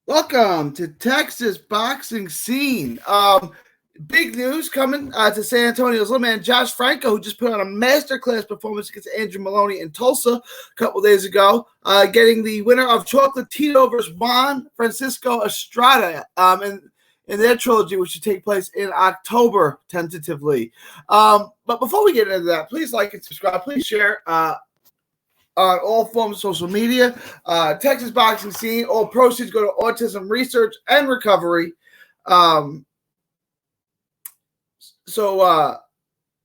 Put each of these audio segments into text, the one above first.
Welcome to Texas boxing scene. Big news coming to San Antonio's little man Josh Franco, who just put on a masterclass performance against Andrew Moloney in Tulsa a couple days ago, getting the winner of Chocolatito versus Juan Francisco Estrada in their trilogy, which should take place in October tentatively. But before we get into that, please like and subscribe. Please share on all forms of social media. Texas boxing scene. All proceeds go to autism research and recovery. So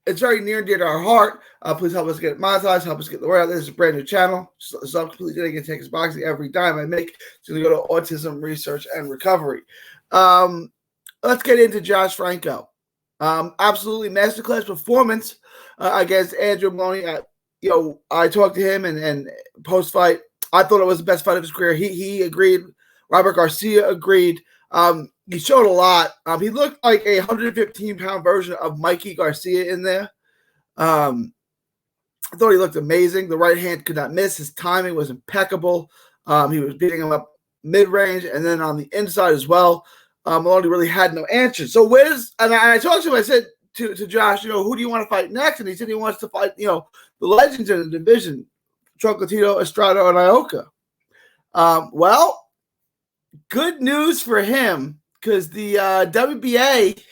it's very near and dear to our heart. Please help us get it monetized. Help us get the word out. This is a brand new channel. So I'm completely going to get Texas boxing every dime I make. It's going to go to autism research and recovery. Let's get into Josh Franco. Absolutely masterclass performance against Andrew Moloney. I talked to him and post-fight, I thought it was the best fight of his career. He agreed. Robert Garcia agreed. He showed a lot. He looked like a 115-pound version of Mikey Garcia in there. I thought he looked amazing. The right hand could not miss. His timing was impeccable. He was beating him up mid-range and then on the inside as well. Moloney really had no answers. So and I talked to him, I said to Josh, who do you want to fight next? And he said he wants to fight, the legends in the division, Chocolatito, Estrada, and Ioka. Well, good news for him because the WBA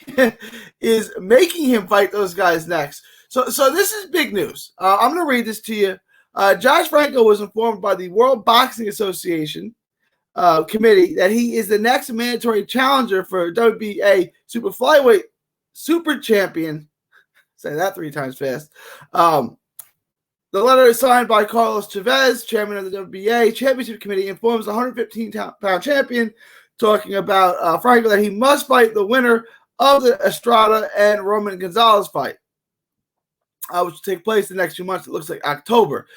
is making him fight those guys next. So this is big news. I'm going to read this to you. Josh Franco was informed by the World Boxing Association committee that he is the next mandatory challenger for WBA super flyweight super champion. Say that 3 times fast. The letter is signed by Carlos Chavez, chairman of the WBA Championship Committee, informs the 115-pound champion, talking about Franco, that he must fight the winner of the Estrada and Roman Gonzalez fight, which will take place the next few months. It looks like October.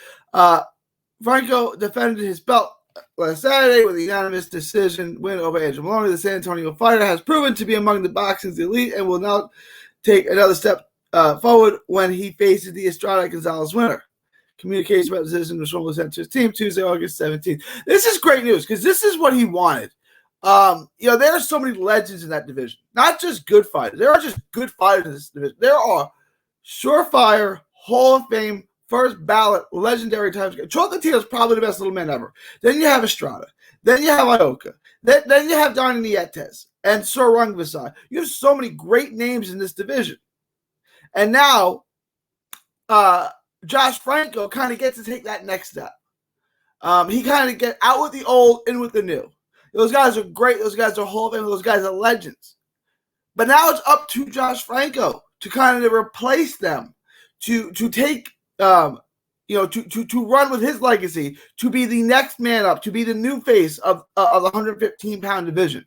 Franco defended his belt last Saturday with a unanimous decision win over Andrew Moloney. The San Antonio fighter has proven to be among the boxing's elite and will now take another step forward when he faces the Estrada Gonzalez winner. Communications about the decision was formally sent to his team Tuesday, August 17th. This is great news because this is what he wanted. There are so many legends in that division. Not just good fighters. There are just good fighters in this division. There are surefire, Hall of Fame, first ballot, legendary times. Chocolatito is probably the best little man ever. Then you have Estrada. Then you have Ioka. Then you have Donnie Nietes and Sir Rungvisai. You have so many great names in this division. And now, Josh Franco kind of gets to take that next step. He kind of get out with the old, in with the new. Those guys are great. Those guys are Hall of Fame. Those guys are legends. But now it's up to Josh Franco to kind of replace them, to take, to run with his legacy, to be the next man up, to be the new face of the 115-pound division.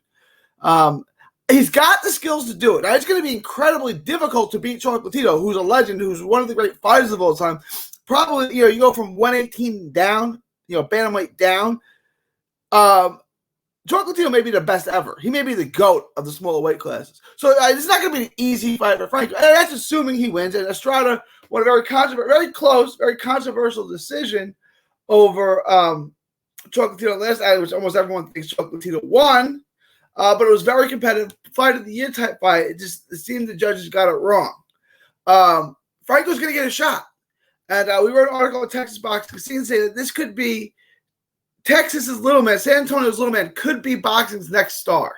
He's got the skills to do it. Now, it's going to be incredibly difficult to beat Chocolatito, who's a legend, who's one of the great fighters of all time. Probably, you go from 118 down, bantamweight down. Chocolatito may be the best ever. He may be the GOAT of the smaller weight classes. So it's not going to be an easy fight for Franco. And that's assuming he wins. And Estrada won a very close, very controversial decision over Chocolatito last night, which almost everyone thinks Chocolatito won. But it was very competitive, fight of the year type fight. It seemed the judges got it wrong. Franco's going to get a shot. And we wrote an article in Texas Boxing Scene saying that this could be Texas's little man, San Antonio's little man, could be boxing's next star.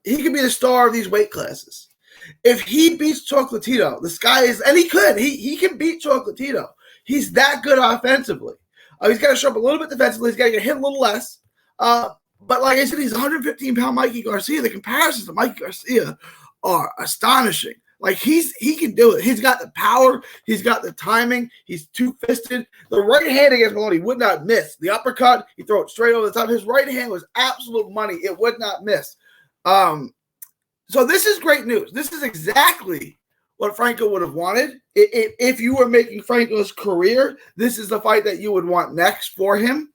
He could be the star of these weight classes. If he beats Chocolatito, the sky is, and he could. He can beat Chocolatito. He's that good offensively. He's got to show up a little bit defensively. He's got to get hit a little less. But like I said, he's 115-pound Mikey Garcia. The comparisons to Mikey Garcia are astonishing. Like he can do it. He's got the power. He's got the timing. He's two-fisted. The right hand against Moloney would not miss. The uppercut, he throw it straight over the top. His right hand was absolute money. It would not miss. So this is great news. This is exactly what Franco would have wanted. If you were making Franco's career, this is the fight that you would want next for him.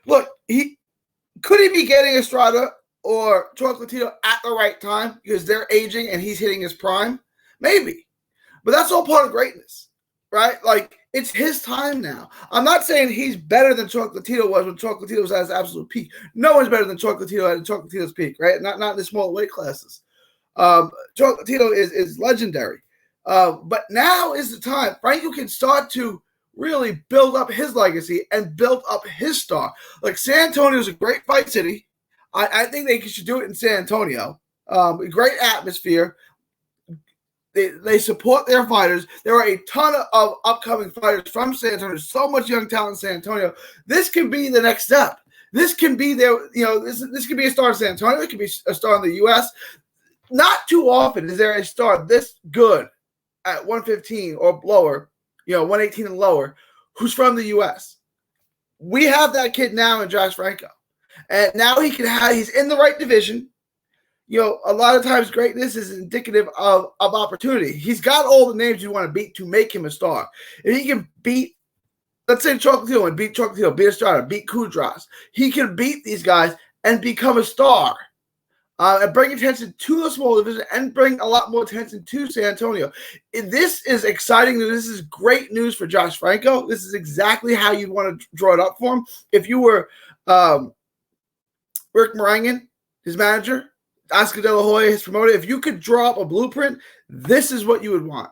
Look, could he be getting Estrada or Chocolatito at the right time because they're aging and he's hitting his prime? Maybe. But that's all part of greatness, right? Like, It's his time now. I'm not saying he's better than Chocolatito was when Chocolatito was at his absolute peak. No one's better than Chocolatito at Chocolatito's peak, right? Not in the small weight classes. Chocolatito is legendary. But now is the time. Franco can start to really build up his legacy and build up his star. Like San Antonio is a great fight city. I think they should do it in San Antonio. Great atmosphere. They support their fighters. There are a ton of upcoming fighters from San Antonio. There's so much young talent in San Antonio. This can be the next step. This can be this can be a star in San Antonio. It can be a star in the U.S. Not too often is there a star this good at 115 or lower, 118 and lower, who's from the U.S. We have that kid now in Josh Franco. And now he's in the right division. A lot of times greatness is indicative of opportunity. He's got all the names you want to beat to make him a star. If he can beat, let's say Chocolatito and beat Chocolatito, beat Estrada, beat Kudras, he can beat these guys and become a star. And bring attention to the small division and bring a lot more attention to San Antonio. This is exciting news. This is great news for Josh Franco. This is exactly how you want to draw it up for him. If you were Rick Morangan, his manager, Oscar De La Hoya, his promoter, if you could draw up a blueprint, this is what you would want.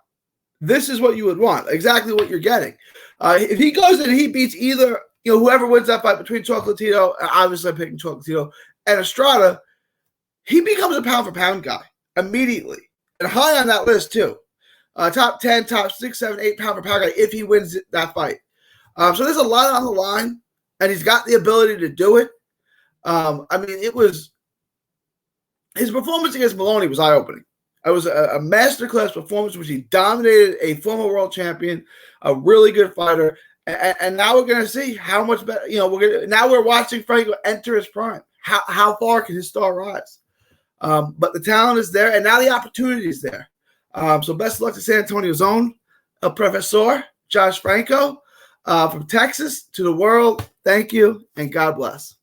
This is what you would want. Exactly what you're getting. If he goes and he beats either, whoever wins that fight between Chocolatito, obviously I'm picking Chocolatito, and Estrada, he becomes a pound-for-pound guy immediately. And high on that list, too. Top 10, top 6, 7, 8 pound-for-pound guy if he wins that fight. So there's a lot on the line, and he's got the ability to do it. It was – his performance against Moloney was eye-opening. It was a masterclass performance which he dominated a former world champion, a really good fighter. And now we're going to see how much better – now we're watching Franco enter his prime. How far can his star rise? But the talent is there, and now the opportunity is there. So best of luck to San Antonio's own Professor Josh Franco from Texas to the world. Thank you, and God bless.